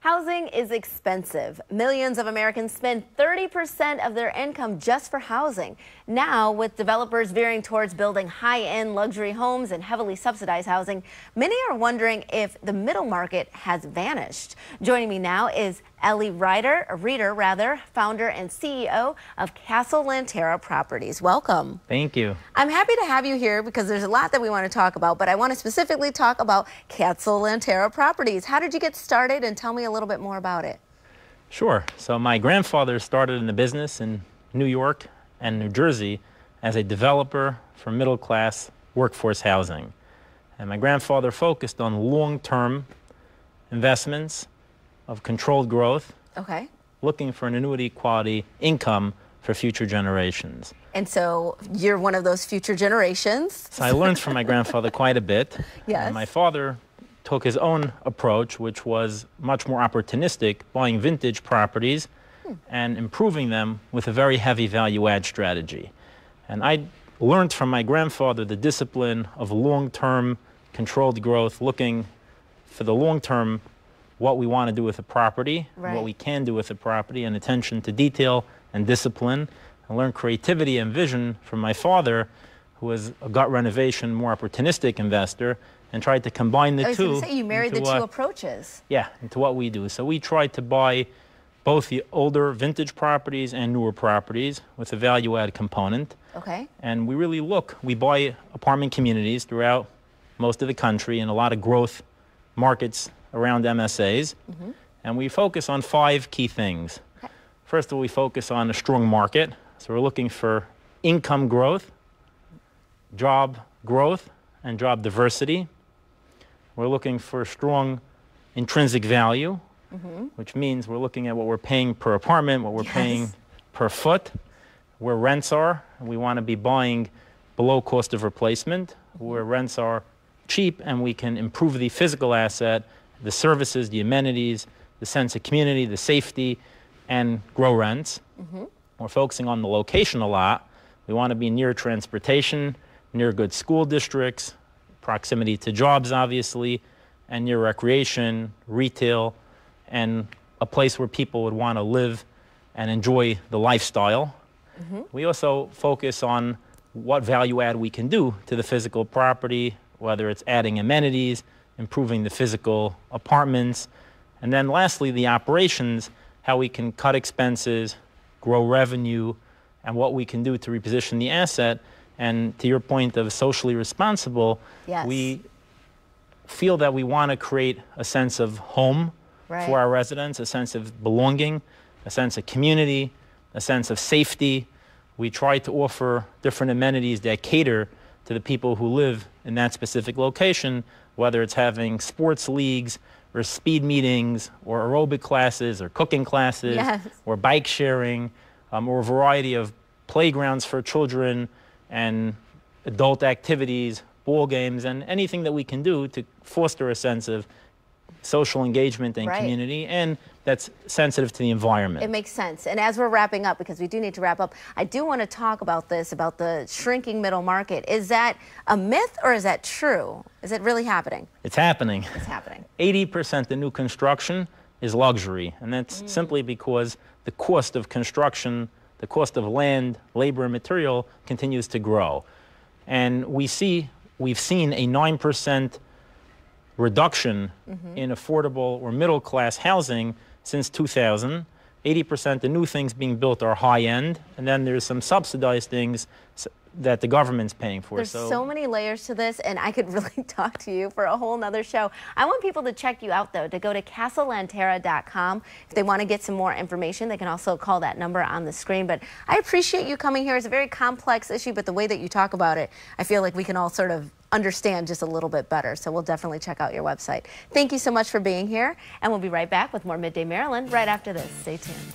Housing is expensive. Millions of Americans spend 30% of their income just for housing. Now, with developers veering towards building high-end luxury homes and heavily subsidized housing, many are wondering if the middle market has vanished. Joining me now is Ellie Reeder, founder and CEO of Lanterra Properites. Welcome. Thank you. I'm happy to have you here because there's a lot that we want to talk about, but I want to specifically talk about Lanterra Properites. How did you get started, and tell me a little bit more about it? Sure. So my grandfather started in the business in New York and New Jersey as a developer for middle-class workforce housing. And my grandfather focused on long-term investments of controlled growth, looking for an annuity quality income for future generations. And so you're one of those future generations. So I learned from my grandfather quite a bit. Yes. And my father took his own approach, which was much more opportunistic, buying vintage properties and improving them with a very heavy value-add strategy. And I learned from my grandfather the discipline of long-term controlled growth, looking for the long-term what we want to do with a property, what we can do with a property, and attention to detail and discipline. I learned creativity and vision from my father, who was a gut renovation, more opportunistic investor, and tried to combine the two. I was going to say, you married the two approaches. Yeah, into what we do. So we tried to buy both the older vintage properties and newer properties with a value-add component. And we really we buy apartment communities throughout most of the country and a lot of growth markets around MSAs. And we focus on 5 key things. First of all, we focus on a strong market. So we're looking for income growth, job growth, and job diversity. We're looking for strong intrinsic value, which means we're looking at what we're paying per apartment, what we're paying per foot, where rents are. And we want to be buying below cost of replacement, where rents are cheap and we can improve the physical asset, the services, the amenities, the sense of community, the safety, and grow rents. We're focusing on the location a lot. We want to be near transportation, near good school districts, proximity to jobs, obviously, and near recreation, retail, and a place where people would want to live and enjoy the lifestyle. We also focus on what value add we can do to the physical property, whether it's adding amenities, improving the physical apartments, and then lastly, the operations, how we can cut expenses, grow revenue, and what we can do to reposition the asset. And to your point of socially responsible, we feel that we want to create a sense of home for our residents, a sense of belonging, a sense of community, a sense of safety. We try to offer different amenities that cater to the people who live in that specific location, whether it's having sports leagues or speed meetings or aerobic classes or cooking classes or bike sharing or a variety of playgrounds for children and adult activities, ball games, and anything that we can do to foster a sense of social engagement and community, and that's sensitive to the environment. It makes sense. And as we're wrapping up, because we do need to wrap up, I do want to talk about this, about the shrinking middle market. Is that a myth or is that true? Is it really happening? It's happening. It's happening. 80% of new construction is luxury, and that's simply because the cost of construction, the cost of land, labor, and material continues to grow. And we've seen a 9% reduction in affordable or middle-class housing since 2000. 80% of new things being built are high-end, and then there's some subsidized things that the government's paying for. There's so many layers to this, and I could really talk to you for a whole nother show. I want people to check you out, though, to go to castlelanterra.com. If they want to get some more information, they can also call that number on the screen. But I appreciate you coming here. It's a very complex issue, but the way that you talk about it, I feel like we can all sort of understand just a little bit better. So we'll definitely check out your website. Thank you so much for being here, and we'll be right back with more Midday Maryland right after this. Stay tuned.